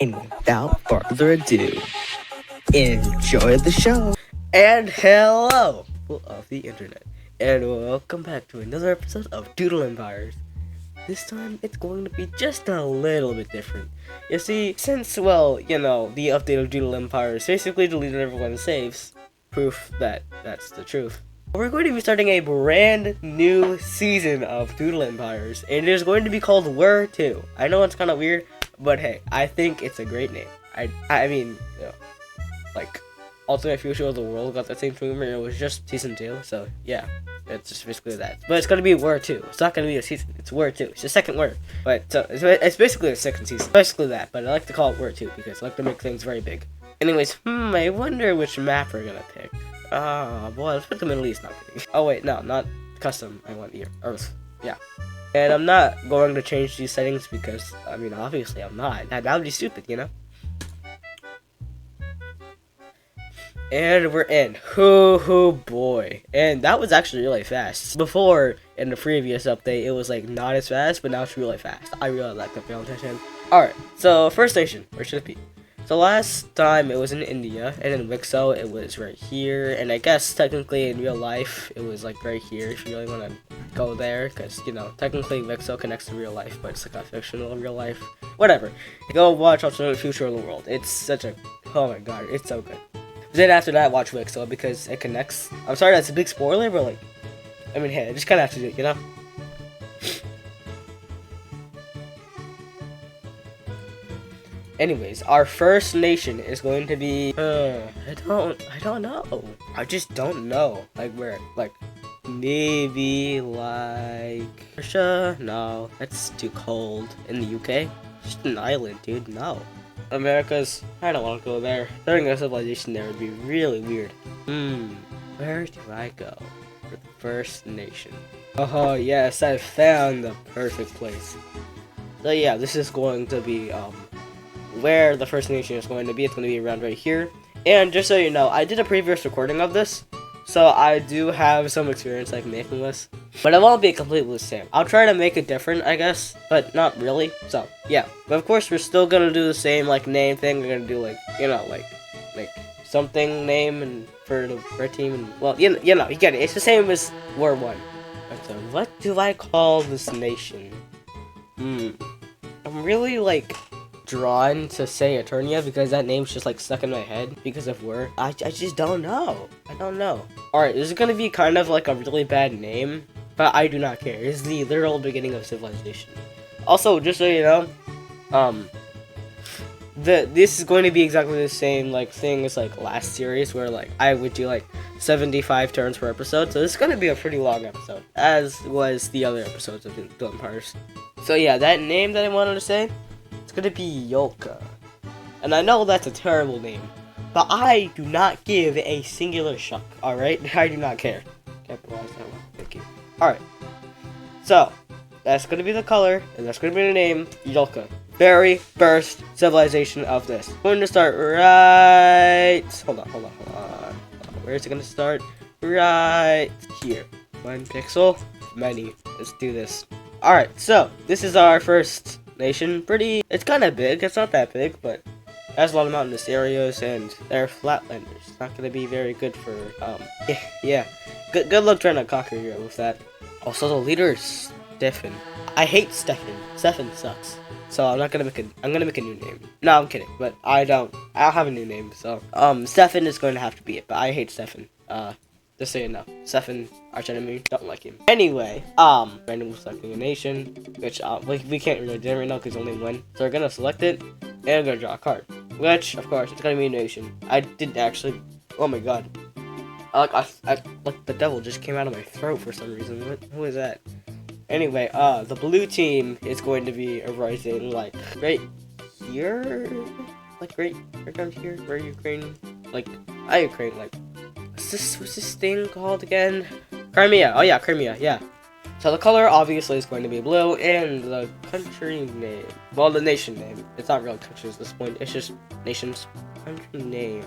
And without further ado, enjoy the show. And hello, people of the internet, and welcome back to another episode of Doodle Empires. This time, it's going to be just a little bit different. You see, since, the update of Doodle Empires basically deleted everyone's saves, proof that that's the truth. We're going to be starting a brand new season of Doodle Empires, and it is going to be called WIHR2. I know it's kind of weird, but hey, I think it's a great name. I mean, Ultimate Future of the World got that same movement. It was just season 2, so yeah, it's just basically that. But it's gonna be WIHR2. It's not gonna be a season. It's WIHR2. It's the second word, but so it's basically a second season. Basically that, but I like to call it WIHR2 because I like to make things very big. Anyways, I wonder which map we're gonna pick. Boy, let's pick the Middle East. Not kidding. Oh wait, no, not custom. I want Earth. Yeah. And I'm not going to change these settings because, obviously I'm not. That would be stupid, you know? And we're in. Hoo boy. And that was actually really fast. Before, in the previous update, it was not as fast, but now it's really fast. I really like the attention. Alright, so first nation. Where should it be? So last time it was in India, and in Wixo it was right here, and I guess technically in real life it was right here if you really want to go there, because technically Wixo connects to real life, but it's a fictional real life. Whatever. Go watch Ultimate Future of the World. It's such a, oh my god, it's so good. Then after that, watch Wixo because it connects. I'm sorry that's a big spoiler, but hey, I just kind of have to do it, you know? Anyways, our first nation is going to be, I don't know. I just don't know. Where? Maybe Russia? No, that's too cold. In the UK? Just an island, dude, no. Americas? I don't want to go there. Starting a civilization there would be really weird. Where do I go for the first nation? Oh, yes, I found the perfect place. So yeah, this is going to be, where the first nation is going to be. It's going to be around right here. And just so you know, I did a previous recording of this, so I do have some experience making this, but it won't be completely the same. I'll try to make it different, I guess, but not really. So yeah, but of course we're still gonna do the same name thing. We're gonna do something name and for a team, and well, you get it. It's the same as War 1. So what do I call this nation? I'm really drawn to say Eternia because that name's just stuck in my head because of where I just don't know. I don't know. Alright, this is gonna be kind of a really bad name, but I do not care. It's the literal beginning of civilization. Also, just so you know, this is going to be exactly the same thing as last series where I would do 75 turns per episode. So this is gonna be a pretty long episode, as was the other episodes of the Empires. So yeah, that name that I wanted to say, it's gonna be Yolka. And I know that's a terrible name, but I do not give a singular shuck, alright? I do not care. Capitalize that one. Thank you. Alright. So, that's gonna be the color, and that's gonna be the name, Yolka. Very first civilization of this. I'm going to start right... Hold on. Where is it gonna start? Right here. 1 pixel. Many. Let's do this. Alright, so, this is our first nation. It's kind of big. It's not that big, but it has a lot of mountainous areas, and they're flatlanders. It's not going to be very good for, yeah. Good luck trying to conquer Europe with that. Also, the leader is Stefan. I hate Stefan. Stefan sucks. So I'm gonna make a new name. No, I'm kidding, but I don't have a new name, so, Stefan is going to have to be it, but I hate Stefan. Just so you know, Stefan, arch enemy, don't like him. Anyway, randomly selecting a nation, which, we can't really do right now because only one. So we're gonna select it, and we're gonna draw a card. Which, of course, it's gonna be a nation. I did actually, oh my god. The devil just came out of my throat for some reason. Who is that? Anyway, the blue team is going to be arising, right here? Right around here, where Ukraine, Ukraine, what's this thing called again? Crimea. Oh yeah, Crimea, yeah. So the color obviously is going to be blue, and the country name, well, the nation name, it's not really countries at this point, it's just nation's country name.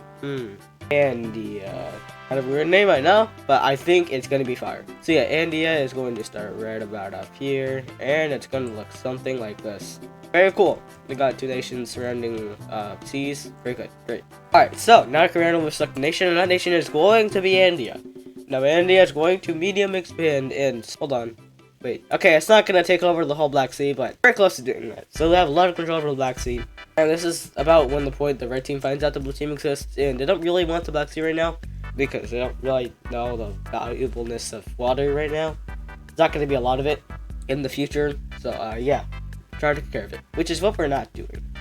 India. Kind of weird name, I know, but I think it's gonna be fire. So yeah, India is going to start right about up here, and it's gonna look something like this. Very cool. We got 2 nations surrounding seas. Very good. Great. Alright, so now I can randomly select a nation, and that nation is going to be India. Now India is going to medium expand and hold on. Wait. Okay, it's not gonna take over the whole Black Sea, but very close to doing that. So they have a lot of control over the Black Sea. And this is about when the point the red team finds out the blue team exists, and they don't really want the Black Sea right now because they don't really know the valuableness of water right now. There's not gonna be a lot of it in the future. So yeah. Try to take care of it, which is what we're not doing.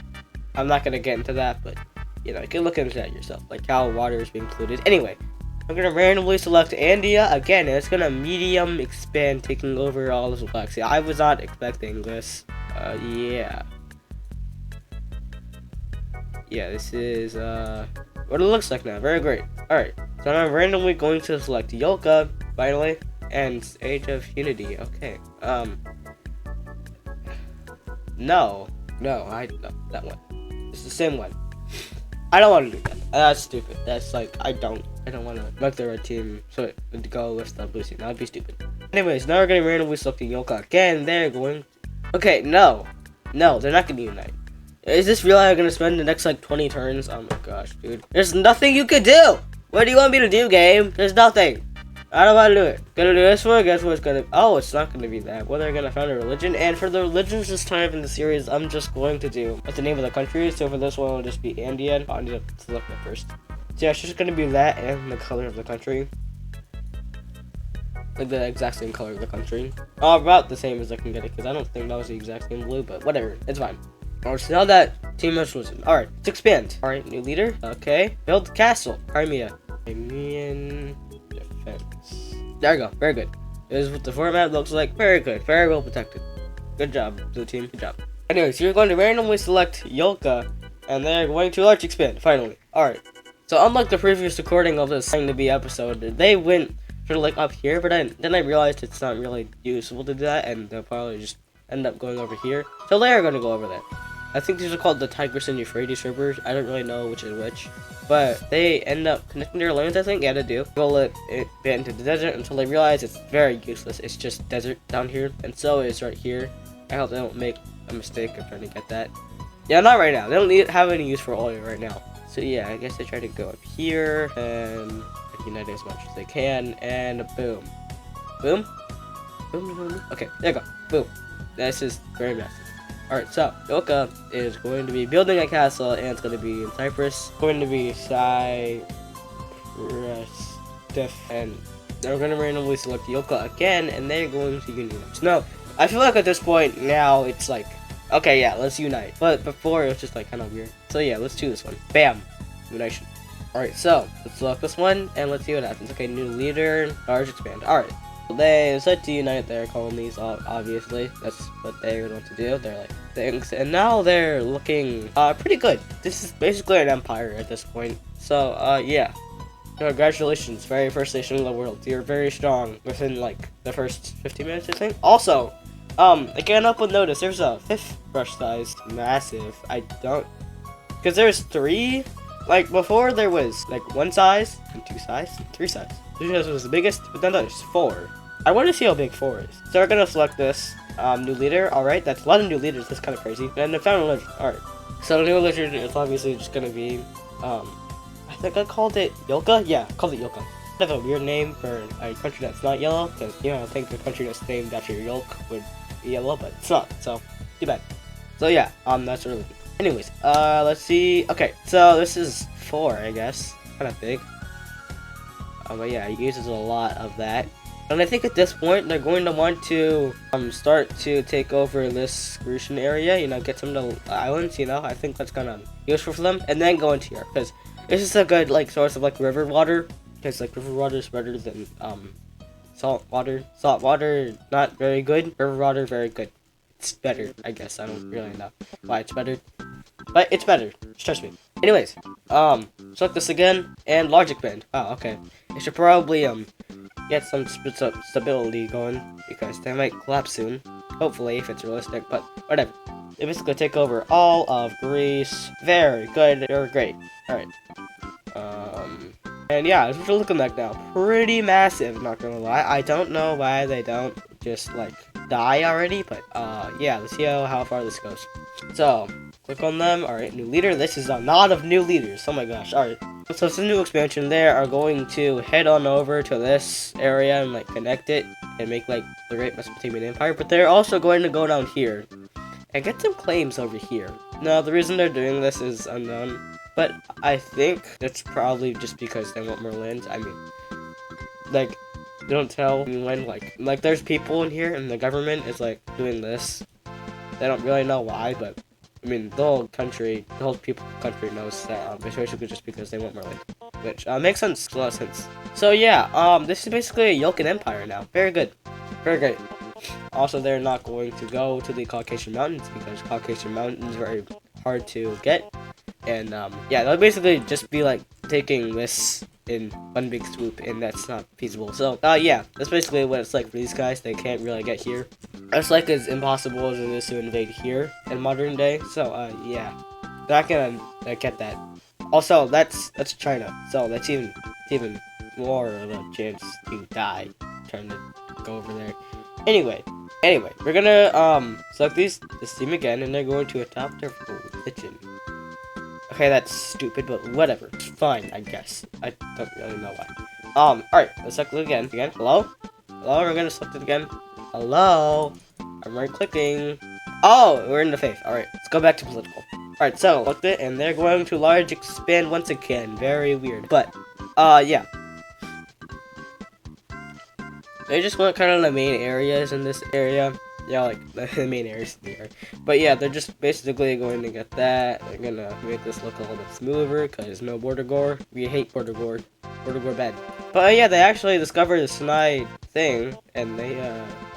I'm not gonna get into that, but you know, you can look into that yourself, like how water is being polluted. Anyway, I'm gonna randomly select India again, and it's gonna medium expand, taking over all of the Black Sea. I was not expecting this. Yeah, this is what it looks like now. Very great. All right, so I'm randomly going to select Yoka finally, and Age of Unity. Okay. No, that one. It's the same one. I don't want to do that. That's stupid. That's like, I don't want to make the red team so it go with the blue team. That would be stupid. Anyways, now we're going to randomly select the Yoka again. They're going... Okay, no, they're not going to unite. Is this real? I'm going to spend the next like 20 turns? Oh my gosh, dude. There's nothing you could do. What do you want me to do, game? There's nothing. I don't want to do it. Gonna do this one. Guess what's gonna? Oh, it's not gonna be that. Well, they're gonna found a religion, and for the religions this time in the series, I'm just going to do what's the name of the country. So for this one, it'll just be India. I need to select that first. So yeah, it's just gonna be that and the color of the country, like the exact same color of the country. About the same as I can get it, because I don't think that was the exact same blue, but whatever, it's fine. Alright, so now that team has religion. Alright, let's expand. Alright, new leader. Okay, build castle. Crimea. Crimean defense. There we go. Very good. This is what the format looks like. Very good. Very well protected. Good job, blue team. Good job. Anyways, you're going to randomly select Yoka, and they're going to large expand. Finally. Alright. So unlike the previous recording of this going to be episode, they went sort of like up here, but then I realized it's not really useful to do that, and they'll probably just end up going over here. So they are going to go over there. I think these are called the Tigris and Euphrates servers. I don't really know which is which. But they end up connecting their lanes, I think. Yeah, they do. They'll let it get into the desert until they realize it's very useless. It's just desert down here. And so is right here. I hope they don't make a mistake of trying to get that. Yeah, not right now. They don't have any use for oil right now. So yeah, I guess they try to go up here and unite as much as they can. And boom. Boom? Boom. Okay, there you go. Boom. This is very massive. Alright, so Yoka is going to be building a castle, and it's going to be in Cyprus. Going to be Cyprus, and they're going to randomly select Yoka again, and they're going to unite. No, I feel like at this point now it's like, okay, yeah, let's unite. But before it was just like kind of weird. So yeah, let's do this one. Bam, unite. Alright, so let's select this one, and let's see what happens. Okay, new leader, large expand. Alright. They decide to unite their colonies, obviously. That's what they want to do. They're like things. And now they're looking pretty good. This is basically an empire at this point. So, yeah. Congratulations, very first nation in the world. You're very strong within, like, the first 50 minutes, I think. Also, I can't help but notice there's a 5th brush size. Massive. I don't... Because there's 3. Like, before there was, like, 1 size, and 2 size, and 3 size. 3 size was the biggest, but then there's 4. I want to see how big 4 is. So we're going to select this new leader. Alright, that's a lot of new leaders. That's kind of crazy. And I found a religion. Alright. So the new religion is obviously just going to be, I think I called it Yoka? Yeah, I called it Yoka. Kind of a weird name for a country that's not yellow. Because, you know, I think the country that's named after Yolk would be yellow, but it's not. So, too bad. So yeah, that's religion. Anyways, let's see. Okay, so this is 4, I guess. Kind of big. But yeah, it uses a lot of that. And I think at this point, they're going to want to start to take over this Grecian area, you know, get some of the islands, you know. I think that's kind of useful for them. And then go into here, because this is a good, like, source of, like, river water. Because, like, river water is better than salt water. Salt water, not very good. River water, very good. It's better, I guess. I don't really know why it's better. But it's better. Just trust me. Anyways, select this again, and large expand. Wow, okay. I should probably, get some stability going, because they might collapse soon. Hopefully, if it's realistic, but whatever. They basically take over all of Greece. Very good. They're great. Alright. And yeah, that's what it's looking like now. Pretty massive, not gonna lie. I don't know why they don't just like die already, but yeah, let's see how far this goes. So, click on them. Alright, new leader. This is a lot of new leaders. Oh my gosh. Alright. So it's a new expansion. They are going to head on over to this area and like connect it and make like the Great Mesopotamian Empire. But they're also going to go down here and get some claims over here. Now, the reason they're doing this is unknown, but I think it's probably just because they want more land. I mean, like, they don't tell anyone, like there's people in here and the government is like doing this. They don't really know why, but I mean, the whole country knows that it's basically just because they want more land, which makes sense, a lot of sense. So yeah, this is basically a Yoken Empire now. Very good, very great. Also, they're not going to go to the Caucasian Mountains because Caucasian Mountains are very hard to get, and yeah, they'll basically just be like taking this in one big swoop, and that's not feasible. So yeah, that's basically what it's like for these guys. They can't really get here. It's like as impossible as it is to invade here in modern day. So yeah, they're not gonna get that. Also, that's China, so that's even more of a chance to die trying to go over there. Anyway, we're gonna select this team again, and they're going to adopt their religion. Okay, that's stupid, but whatever. It's fine, I guess. I don't really know why. Alright, let's select it again. Hello? Hello, we're gonna select it again. Hello? I'm right clicking. Oh, we're in the faith. Alright, let's go back to political. Alright, so, select it, and they're going to large expand once again. Very weird. But, yeah. They just want kind of the main areas in this area. Yeah, like the main areas in the area. But yeah, they're just basically going to get that. They're gonna make this look a little bit smoother because no border gore. We hate border gore. Border gore bad. But yeah, they actually discovered the Sinai thing, and they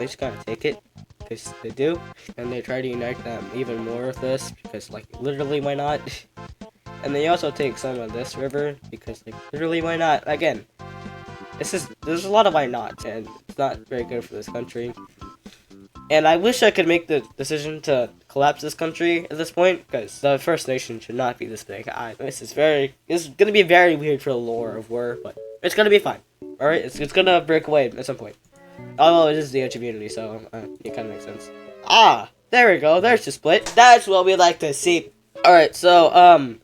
just gotta take it because they do, and they try to unite them even more with this because like literally why not? And they also take some of this river because like literally why not? Again. There's a lot of why not, and it's not very good for this country. And I wish I could make the decision to collapse this country at this point, because the First Nation should not be this big. This is gonna be very weird for the lore of WIHR, but it's gonna be fine. Alright, it's gonna break away at some point. Although it is the edge community, so it kind of makes sense. Ah, there we go. There's the split. That's what we like to see. Alright, so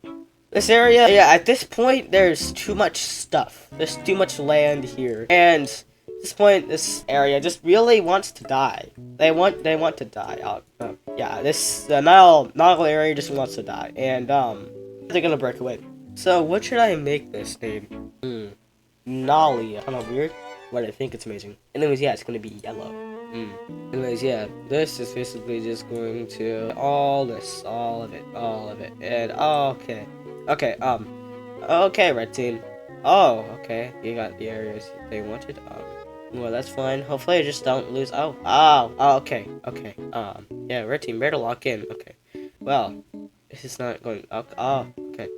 this area, yeah, at this point, there's too much stuff. There's too much land here. And at this point, this area just really wants to die. They want to die. Yeah, the Nile area just wants to die. And, they're gonna break away. So, what should I make this name? Nalia. Kind of weird, but I think it's amazing. Anyways, yeah, it's gonna be yellow. Anyways, yeah, this is basically just going to all of it. And, okay. Okay, red team. Oh, okay. You got the areas they wanted. Well, that's fine. Hopefully I just don't lose. Oh, okay. Yeah, red team, better lock in. Okay. Well, this is not going. Oh, okay.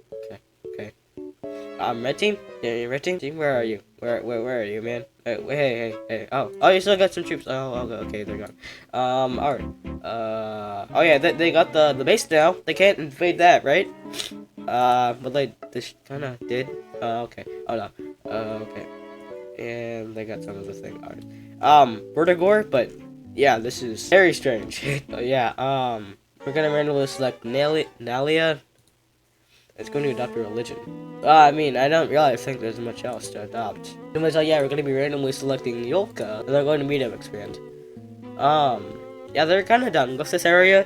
Red team? Yeah, red team? Where are you? Where are you, man? Hey. Oh, you still got some troops. Oh, okay, they're gone. Alright. Oh yeah, they got the base now. They can't invade that, right? But they kind of did. Okay. Oh no. Okay. And they got some of the thing. Alright. Vertigore, but yeah, this is very strange. Yeah. We're gonna randomly select Nalia. It's going to adopt a religion. I mean, I don't really think there's much else to adopt. Anyways, yeah, we're going to be randomly selecting Yolka, and they're going to medium expand. Yeah, they're kind of done. What's this area?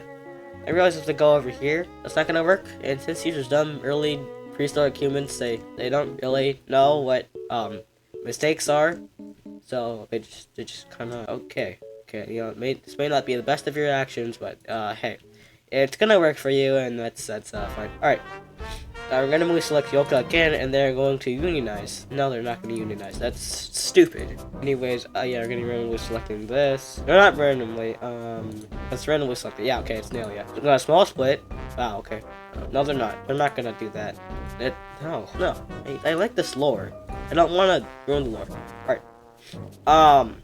I realize if they go over here, that's not going to work. And since these are dumb early prehistoric humans, they don't really know what mistakes are. So they just kind of okay. You know, this may not be the best of your actions, but hey, it's gonna work for you, and that's fine. All right. We're gonna randomly select Yoka again, and they're going to unionize. No, they're not gonna unionize. That's stupid. Anyways, yeah, we're gonna be randomly selecting this. No, not randomly. Let's randomly select it. Yeah, okay, it's Nalia. We got a small split. Wow, okay. No, they're not. They're not gonna do that. No. I like this lore. I don't want to ruin the lore. Alright.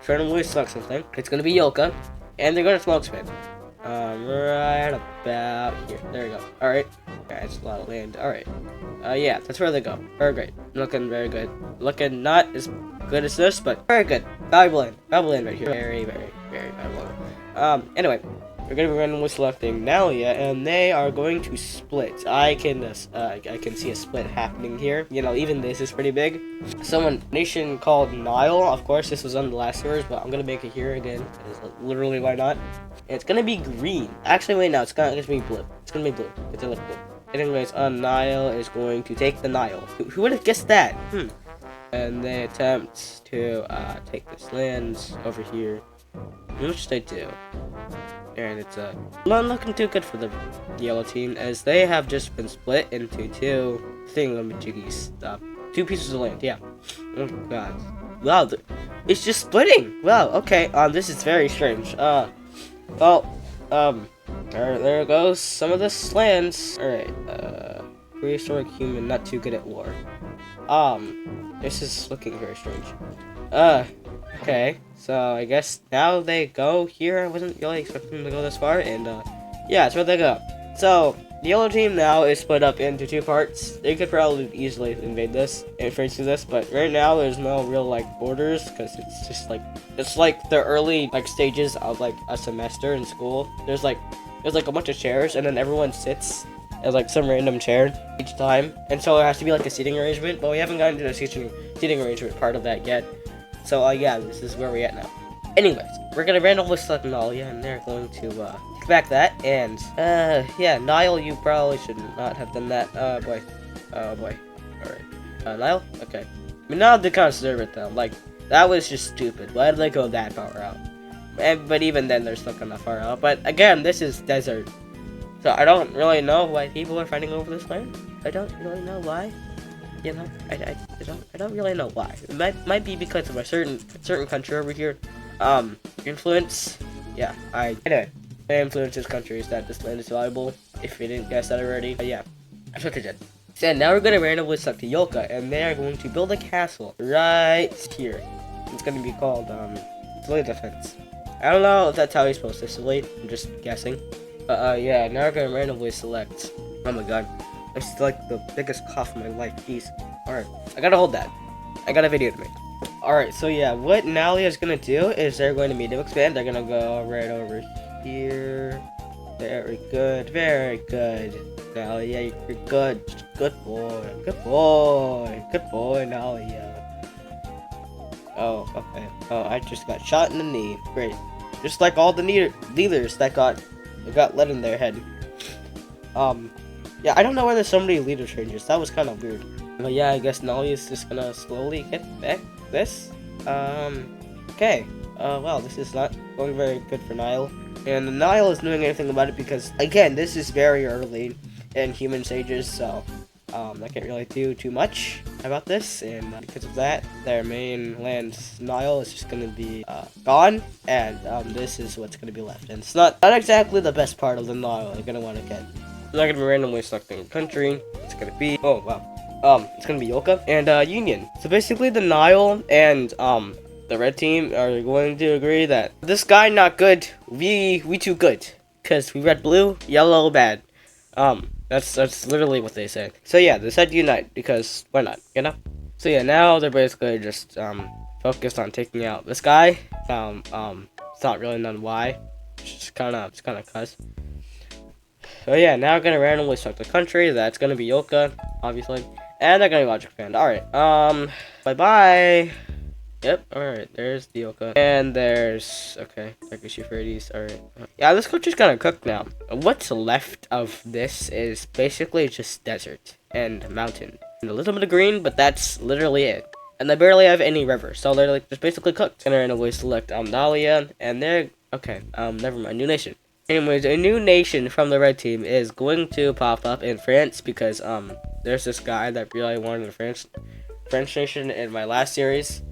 Randomly select something. It's gonna be Yoka, and they're gonna small expand. Right about here. There we go. Alright. Yeah, it's a lot of land. Alright. Yeah, that's where they go. Very great. Looking very good. Looking not as good as this, but very good. Valuable land. Valuable land right here. Very, very, very valuable. Anyway. We're gonna be randomly selecting Nalia, and they are going to split. I can see a split happening here. You know, even this is pretty big. Someone nation called Nile. Of course, this was on the last series, but I'm gonna make it here again. Literally, why not? And it's gonna be green. Actually, wait, no, it's gonna be blue. It's gonna be blue. It's gonna look blue. Anyways, Nile is going to take the Nile. Who would have guessed that? And they attempt to take this land over here. Which they do. And it's not looking too good for the yellow team, as they have just been split into two thingamajiggies. Two pieces of land, yeah. Oh god. Wow, it's just splitting! Wow, okay, this is very strange. There goes some of this lands. Alright, prehistoric human, not too good at war. This is looking very strange. Okay, so I guess now they go here. I wasn't really expecting them to go this far, and yeah, that's where they go. So the yellow team now is split up into two parts. They could probably easily invade this and face this, but right now there's no real like borders, because it's just like the early like stages of like a semester in school. There's like a bunch of chairs, and then everyone sits at like some random chair each time, and so it has to be like a seating arrangement. But we haven't gotten to the seating arrangement part of that yet. So, yeah, this is where we're at now. Anyways, we're gonna randomly select Nalia, and they're going to, kick back that, and, yeah, Nile, you probably should not have done that. Boy. Alright. Nile? Okay. I mean, now they consider it, though. Like, that was just stupid. Why did they go that far out? But even then, they're still kinda far out. But, again, this is desert. So, I don't really know why people are fighting over this land. I don't really know why. You know, I don't really know why. It might be because of a certain country over here. Influence. Yeah, anyway, it influences countries that this land is valuable. If you didn't guess that already, yeah, that's what I did. So now we're gonna randomly select the Yolka, and they are going to build a castle right here. It's gonna be called Sicily Defense. I don't know if that's how you spell Sicily. I'm just guessing. But yeah, now we're gonna randomly select. Oh my god. It's like the biggest cough of my life, jeez. Alright, I gotta hold that. I got a video to make. Alright, so yeah, what Nalia is gonna do is they're going to medium expand. They're gonna go right over here. Very good, very good. Nalia, you're good. Good boy. Good boy. Good boy, Nalia. Oh, okay. Oh, I just got shot in the knee. Great. Just like all the leaders that got lead in their head. Yeah, I don't know why there's so many leader changes. That was kind of weird. But yeah, I guess Nalia is just gonna slowly get back this. Okay. Well, this is not going very good for Nile. And Nile isn't doing anything about it because, again, this is very early in human stages, so I can't really do too much about this. And because of that, their main land, Nile, is just gonna be gone, and this is what's gonna be left. And it's not exactly the best part of the Nile you're gonna want to get. I'm not gonna be randomly selecting a country. It's gonna be it's gonna be Yolka and Union. So basically, the Nile and the red team are going to agree that this guy not good. We too good, cause we red blue, yellow bad. That's literally what they say. So yeah, they said unite because why not? You know. So yeah, now they're basically just focused on taking out this guy. It's not really known why. It's just kind of cuz. So yeah, now we're gonna randomly select the country. That's gonna be Yolka, obviously, and they're gonna be logic expand. All right, bye bye. Yep. All right, there's the Yolka, and there's Turkish Euphrates. All right. Yeah, this country's kind of cooked now. What's left of this is basically just desert and mountain and a little bit of green, but that's literally it. And they barely have any rivers, so they're like just basically cooked. Gonna randomly select Dalia, and they're never mind. New nation. Anyways, a new nation from the red team is going to pop up in France because there's this guy that really wanted a French nation in my last series.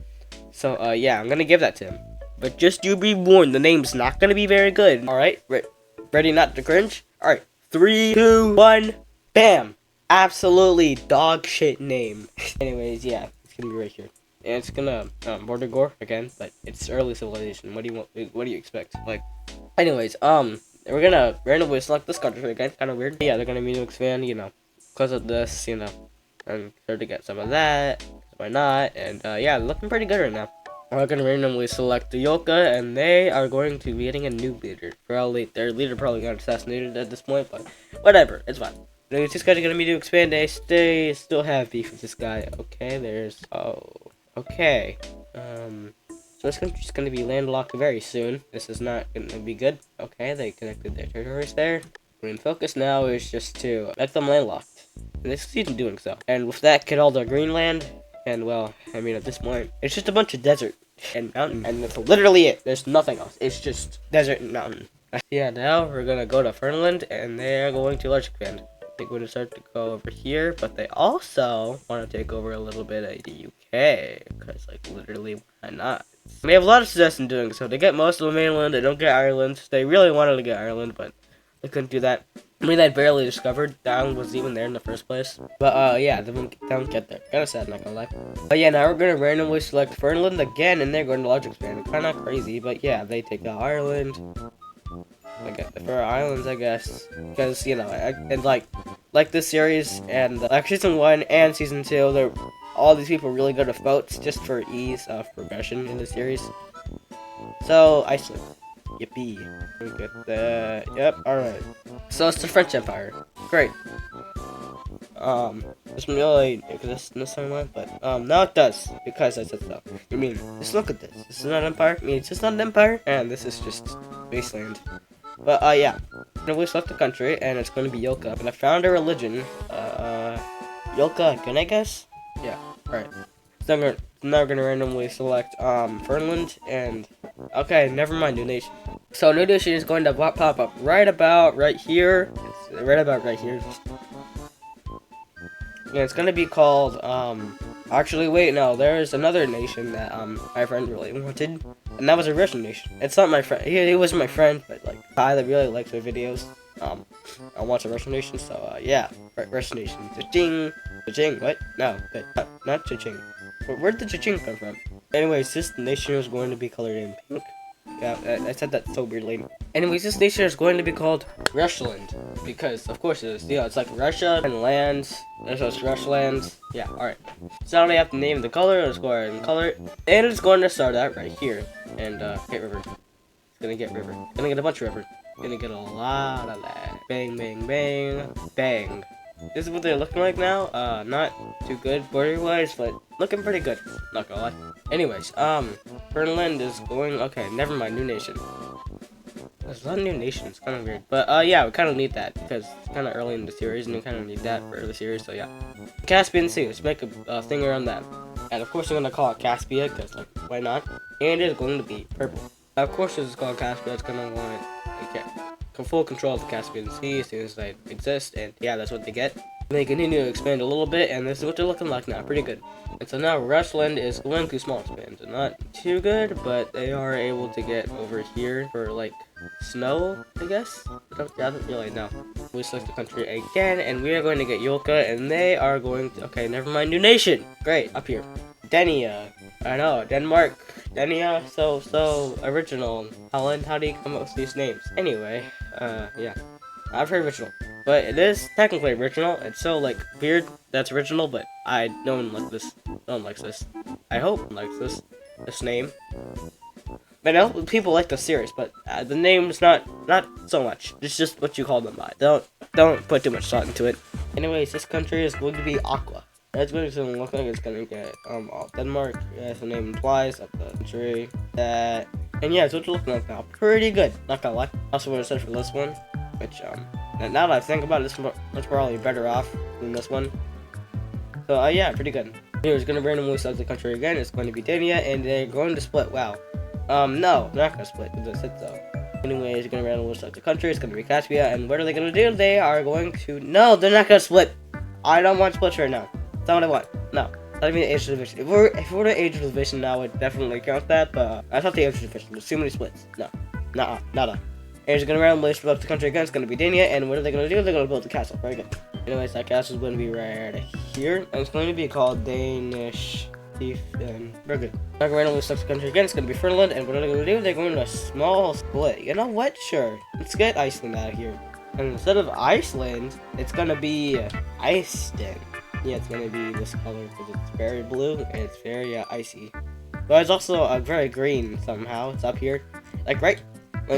So yeah, I'm gonna give that to him. But just you be warned, the name's not gonna be very good. All right, ready not to cringe? All right, 3, 2, 1, bam! Absolutely dog shit name. Anyways, yeah, it's gonna be right here. And it's gonna border gore again, but it's early civilization. What do you expect? Like, anyways, we're gonna randomly select this country again. Kind of weird. But yeah, they're gonna need to expand, you know, because of this, you know. I'm sure to get some of that. Why not? And yeah, looking pretty good right now. We're gonna randomly select the Yoka, and they are going to be getting a new leader. Probably their leader probably got assassinated at this point, but whatever, it's fine. Anyways, this guy's gonna be to expand. They still have beef with this guy. Okay, okay. So this country's gonna be landlocked very soon. This is not gonna be good. Okay, they connected their territories there. Main focus now is just to make them landlocked. And they succeed in doing so. And with that, get all their Greenland. And well, I mean, at this point, it's just a bunch of desert and mountain, and that's literally it. There's nothing else. It's just desert and mountain. Yeah, now we're gonna go to Fernland, and they're going to large expand. They're going to start to go over here, but they also want to take over a little bit of the UK, because, like, literally, why not? They have a lot of success in doing so. They get most of the mainland. They don't get Ireland. They really wanted to get Ireland, but they couldn't do that. I mean, they barely discovered that was even there in the first place. But, yeah, they don't get there. Kinda sad, not gonna lie. But, yeah, now we're gonna randomly select Fernland again, and they're going to large expand. Kinda crazy, but, yeah, they take out Ireland. For islands, I guess. Because, you know, and, like this series, and, like, Season 1 and Season 2, all these people are really good at votes, just for ease of progression in the series. So, Iceland. Yippee. Get that. Yep, alright. So it's the French Empire. Great. Doesn't really exist in this timeline, but now it does, because I said so. I mean, just look at this. This is not an empire. I mean, it's just not an empire, and this is just wasteland. But yeah. We select the country, and it's going to be Yoka. And I found a religion. Yoka again, I guess? Yeah, alright. So now we're gonna randomly select Fernland, and okay, never mind, new nation. So new nation is going to pop up right about right here. Yeah, it's gonna be called actually wait, no, there's another nation that my friend really wanted, and that was a Russian nation. It's not my friend. He wasn't my friend, but like I really likes my videos. I watch a Russian nation, so yeah, Russian nation. Cha-ching, what? No, not cha-ching. Where'd the cha-ching come from? Anyways, this nation is going to be colored in pink. Yeah, I said that so weirdly. Anyways, this nation is going to be called Rushland, because of course it is. You know, it's like Russia and lands. So it's Rushlands. Yeah, alright. So now we have to name the color. Let's go ahead and color it. And it's going to start out right here. And get river. It's gonna get river. It's gonna get a bunch of river. Gonna get a lot of that. Bang, bang, bang, bang. This is what they're looking like now. Not too good border-wise, but looking pretty good. Not gonna lie. Anyways, Fernland is going. Okay, never mind. New nation. There's a lot of new nations. Kind of weird, but yeah, we kind of need that because it's kind of early in the series, and we kind of need that for the series. So yeah, Caspian Sea. Let's make a thing around that, and of course we're gonna call it Caspia because like why not? And it's going to be purple. Of course, it's called Caspia. It's gonna want full control of the Caspian Sea as soon as they exist, and yeah, that's what they get. They continue to expand a little bit, and this is what they're looking like now. Pretty good. And so now Rushland is going to small expand. So not too good, but they are able to get over here for like snow, I guess. I don't really know. We select the country again, and we are going to get Yolka, and they are going to. Okay, never mind. New nation. Great. Up here. Denia. I know. Denmark. Denia. So original. Holland. How do you come up with these names? Anyway. Yeah. Not very original. But it is technically original. It's so, like, weird that's original, but no one likes this. No one likes this. I hope no one likes this name. But I know people like the series, but the name's not so much. It's just what you call them by. Don't put too much thought into it. Anyways, this country is going to be Aqua. It's going to look like it's going to get Denmark, as the name implies, up the country. That. And yeah, it's what you're looking like now. Pretty good, not gonna lie. Also, what I said for this one, which, now that I think about it, this one's probably better off than this one. So, yeah, pretty good. Here's gonna randomly select the country again. It's going to be Dania, and they're going to split. Wow. No, they're not gonna split, because I said so. Anyways, you're gonna randomly select the country. It's gonna be Caspia, and what are they gonna do? They are going to. No, they're not gonna split. I don't want splits right now. That's not what I want. No. Not even age division. If we were to age division now, I would definitely count that, but I thought the age division. There's too many splits. No. Nuh-uh. Nada. And it's gonna randomly split up the country again. It's gonna be Dania, and what are they gonna do? They're gonna build the castle. Very good. Anyways, that castle is gonna be right here, and it's going to be called Danish and very good. Not gonna randomly select the country again. It's gonna be Finland, and what are they gonna do? They're going to a small split. You know what? Sure. Let's get Iceland out of here. And instead of Iceland, it's gonna be Iceland. Yeah, it's gonna be this color because it's very blue and it's very icy. But it's also very green somehow. It's up here, like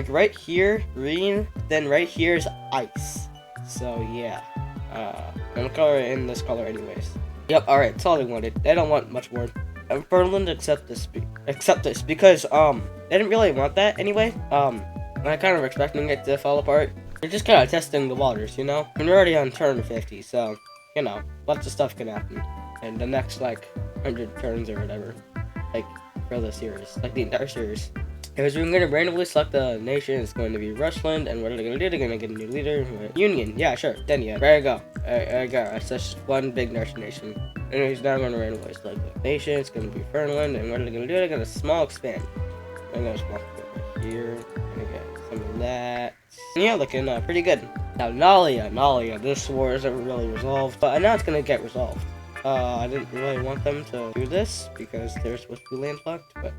right here, green. Then right here is ice. So yeah, I'm gonna color it in this color anyways. Yep. All right, that's all they wanted. They don't want much more. Finland accept this because they didn't really want that anyway. I kind of expecting it to fall apart. They're just kind of testing the waters, you know. And we're already on turn 50, so you know, lots of stuff can happen. And the next like 100 turns or whatever, like for the series, like the entire series. Because we're going to randomly select the nation. It's going to be Russland, and what are they going to do? They're going to get a new leader. Union, yeah, sure. Then yeah, there you go. There you go. It's just one big nation. Anyways, now I'm going to randomly select the nation. It's going to be Finland, and what are they going to do? They're going to small expand. I'm going to small expand right here. I'm going to get some of that. And yeah, looking pretty good. Now, Nalia, this war isn't really resolved, but now it's going to get resolved. I didn't really want them to do this because they're supposed to be landlocked, but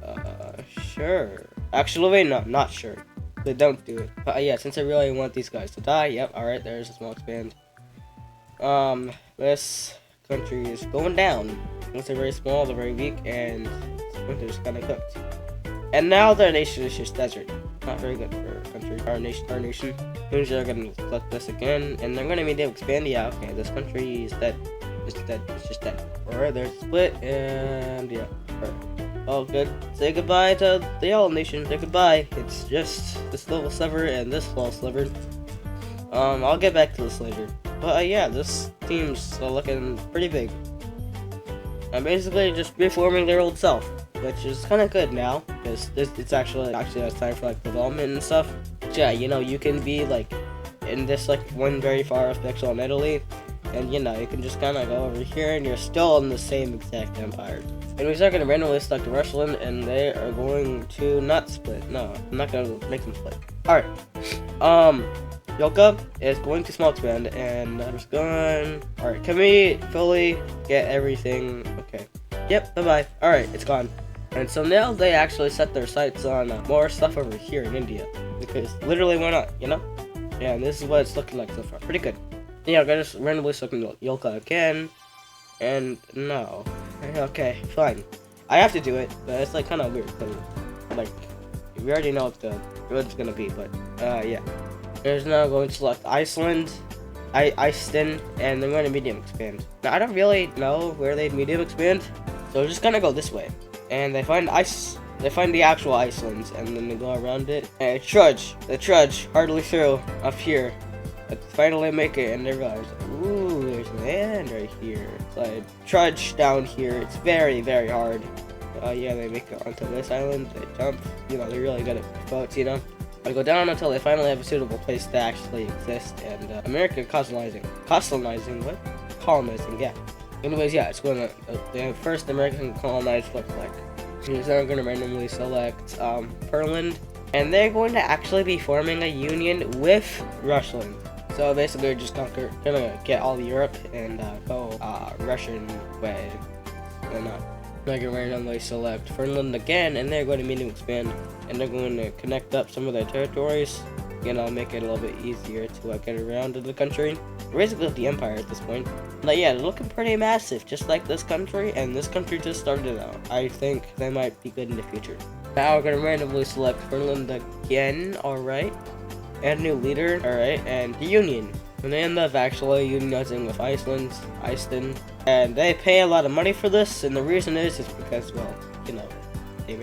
sure. Actually, wait, no, not sure. They don't do it. But yeah, since I really want these guys to die, yep, alright, there's a small expand. This country is going down. Once they're very small, they're very weak, and winter's kind of cooked. And now their nation is just desert. Not very good for a country. Our nation. Soon they're gonna select this again, and they're gonna be able to expand. Yeah, okay, this country is dead. It's dead. It's just dead. Alright, they're split, and yeah. Alright. All good. Say goodbye to the yellow nation. Say goodbye. It's just this little sliver and this little sliver. I'll get back to this later. But yeah, this team's looking pretty big. I'm basically just reforming their old self, which is kind of good now because it's actually it's time for like development and stuff. But yeah, you know, you can be like in this like one very far off pixel in Italy. And you know, you can just kind of go over here and you're still in the same exact empire. And we're going to randomly select Russland, and they are going to not split. No, I'm not going to make them split. Alright. Yoka is going to small expand, and I'm just going. Alright, can we fully get everything? Okay. Yep, bye-bye. Alright, it's gone. And so now they actually set their sights on more stuff over here in India. Because literally, why not, you know? Yeah, and this is what it's looking like so far. Pretty good. Yeah, I'm just randomly selecting Yolka again, and no. Okay, fine. I have to do it, but it's like kind of weird, because like we already know what it's gonna be, but yeah. There's now going to select Iceland, Iceland, and they're going to medium expand. Now I don't really know where they'd medium expand, so we're just gonna go this way, and they find the actual Icelands, and then they go around it, and they trudge hardly through up here. But finally make it, and they realize, ooh, there's land right here. So I trudge down here. It's very, very hard. Yeah, they make it onto this island. They jump. You know, they're really good at boats, you know. I go down until they finally have a suitable place to actually exist. And America colonizing, what? Colonizing, yeah. Anyways, yeah, it's going to the first American colonized look like. Here's now going to randomly select Finland, and they're going to actually be forming a union with Russland. So basically, we're just gonna get all of Europe and go Russian way. Why not? They're gonna randomly select Finland again, and they're going to medium expand, and they're going to connect up some of their territories. You know, make it a little bit easier to get around to the country. We're basically the empire at this point. But yeah, they're looking pretty massive, just like this country, and this country just started out. I think they might be good in the future. Now we're gonna randomly select Finland again. All right. And a new leader, alright, and the Union. And they end up actually unionizing with Iceland, and they pay a lot of money for this, and the reason is because, well, you know, they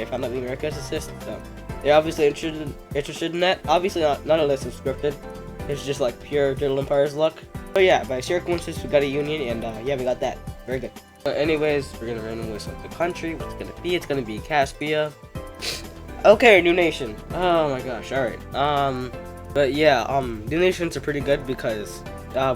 found out the Americas exist, so they're obviously interested in that. Obviously none of this is scripted, it's just like pure Digital Empire's luck. So yeah, by sheer coincidence we got a union, and yeah, we got that. Very good. But anyways, we're gonna randomly select the country. What's it gonna be? It's gonna be Caspia. Okay, new nation. Oh my gosh, alright. But yeah, new nations are pretty good because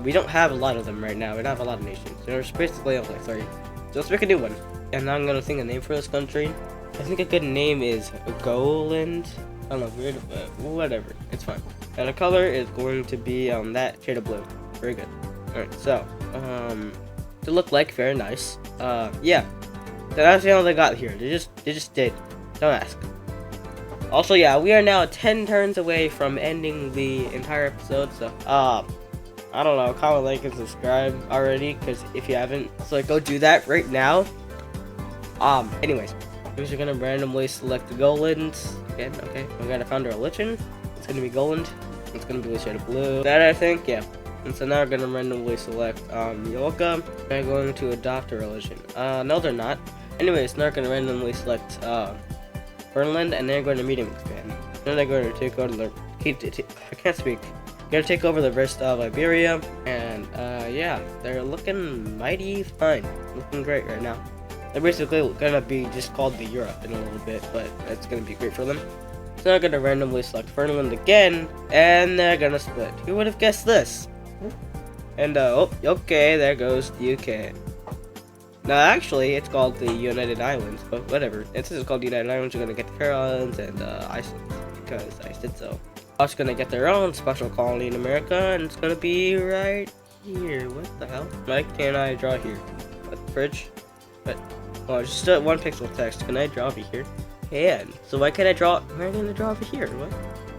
we don't have a lot of them right now. We don't have a lot of nations. There's basically only 3. So let's make a new one. And now I'm gonna think a name for this country. I think a good name is Goland. I don't know, weird, but whatever. It's fine. And the color is going to be that shade of blue. Very good. Alright, so to look like very nice. Yeah. That's the only they got here. They just did. Don't ask. Also, yeah, we are now 10 turns away from ending the entire episode. So, I don't know, comment, like, and subscribe already, because if you haven't, so like, go do that right now. Anyways, we're just gonna randomly select the Golands again. Okay, we gotta find our religion. It's gonna be Goland. It's gonna be the shade of blue. That, I think, yeah. And so now we're gonna randomly select Yolka. They're going to adopt a religion. No, they're not. Anyways, now we're gonna randomly select Fernland, and they're going to medium expand. Then they're going to take over the. I can't speak. Gonna take over the rest of Iberia, and yeah, they're looking mighty fine, looking great right now. They're basically gonna be just called the Europe in a little bit, but that's gonna be great for them. So they're gonna randomly select Fernland again, and they're gonna split. Who would have guessed this? And oh, okay, there goes the UK. Now, actually, it's called the United Islands, but whatever. Since it's called the United Islands, you're gonna get the Faroe Islands and Iceland, because I said so. Also gonna get their own special colony in America, and it's gonna be right here. What the hell? Why can't I draw here? What, fridge? But oh, just one pixel text. Can I draw over here? Can. So why can't I draw? Why am I gonna draw over here? What?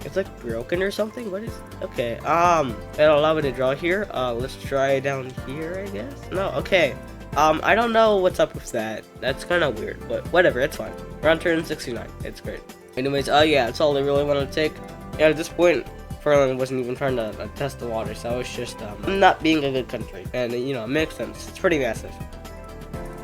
It's like broken or something? What is? Okay. It'll allow me to draw here. Let's try down here, I guess. No. Okay. I don't know what's up with that. That's kind of weird, but whatever. It's fine. We're on turn 69. It's great. Anyways, yeah, that's all I really wanted to take. Yeah, at this point, Fernland wasn't even trying to test the water, so it's just not being a good country, and you know, it makes sense. It's pretty massive.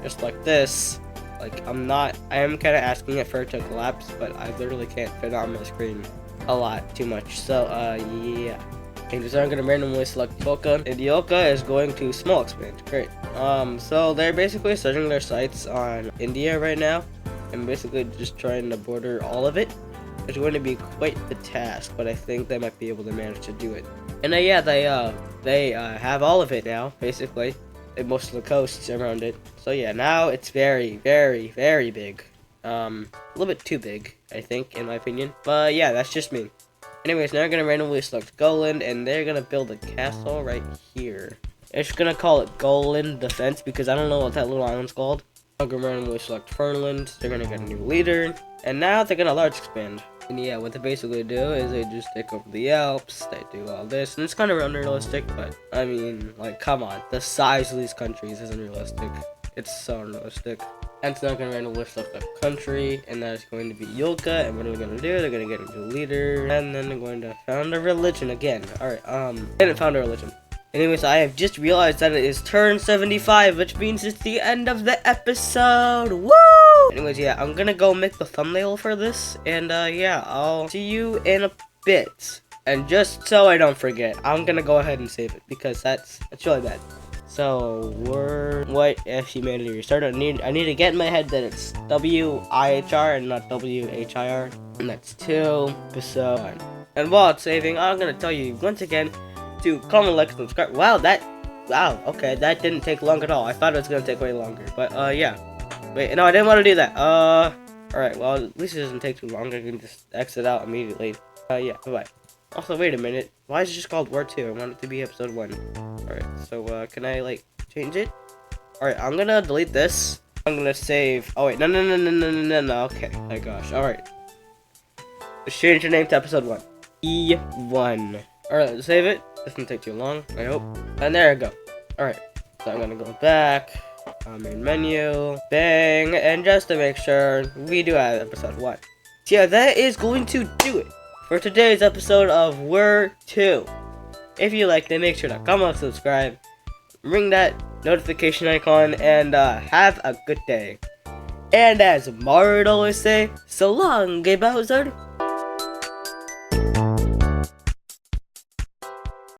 Just like this, like I am kind of asking it for it to collapse, but I literally can't fit on my screen a lot too much. So yeah. Okay, so I'm gonna randomly select Yolka, and Yolka is going to small expand. Great. So they're basically setting their sights on India right now, and basically just trying to border all of it. It's going to be quite the task, but I think they might be able to manage to do it. And yeah, they have all of it now, basically, and most of the coasts around it. So yeah, now it's very, very, very big. A little bit too big, I think, in my opinion. But yeah, that's just me. Anyways, now we're gonna randomly select Goland, and they're gonna build a castle right here. I'm just gonna call it Goland Defense because I don't know what that little island's called. I'm gonna randomly select Fernland. They're gonna get a new leader, and now they're gonna large expand. And yeah, what they basically do is they just take over the Alps, they do all this, and it's kind of unrealistic, but I mean, like, come on, the size of these countries isn't realistic. It's so unrealistic. And it's not going to randomly select a country, and that is going to be Yolka, and what are they going to do? They're going to get a new leader, and then they're going to found a religion again. Alright, didn't found a religion. Anyways, I have just realized that it is turn 75, which means it's the end of the episode. Woo! Anyways, yeah, I'm gonna go make the thumbnail for this, and yeah, I'll see you in a bit. And just so I don't forget, I'm gonna go ahead and save it because that's really bad. So what if humanity restarted? I need to get in my head that it's WIHR and not WHIR, and that's 2 episode 1. And while it's saving, I'm gonna tell you once again to comment, like, and subscribe. Wow, okay, that didn't take long at all. I thought it was gonna take way longer, but yeah. Wait, no, I didn't want to do that. Alright, well, at least it doesn't take too long. I can just exit out immediately. Yeah, bye-bye. Also, wait a minute. Why is it just called WIHR2? I want it to be episode 1. Alright, so, can I, like, change it? Alright, I'm gonna delete this. I'm gonna save. Oh, wait, no. Okay, my gosh. Alright. Let's change the name to episode 1. E1. Alright, let's save it. Doesn't take too long, I hope. And there we go. Alright, so I'm gonna go back. Main menu, bang, and just to make sure, we do have episode 1. So yeah, that is going to do it for today's episode of WIHR2. If you liked it, make sure to comment, subscribe, ring that notification icon, and have a good day. And as Mario would always say, so long, Gay Bowser.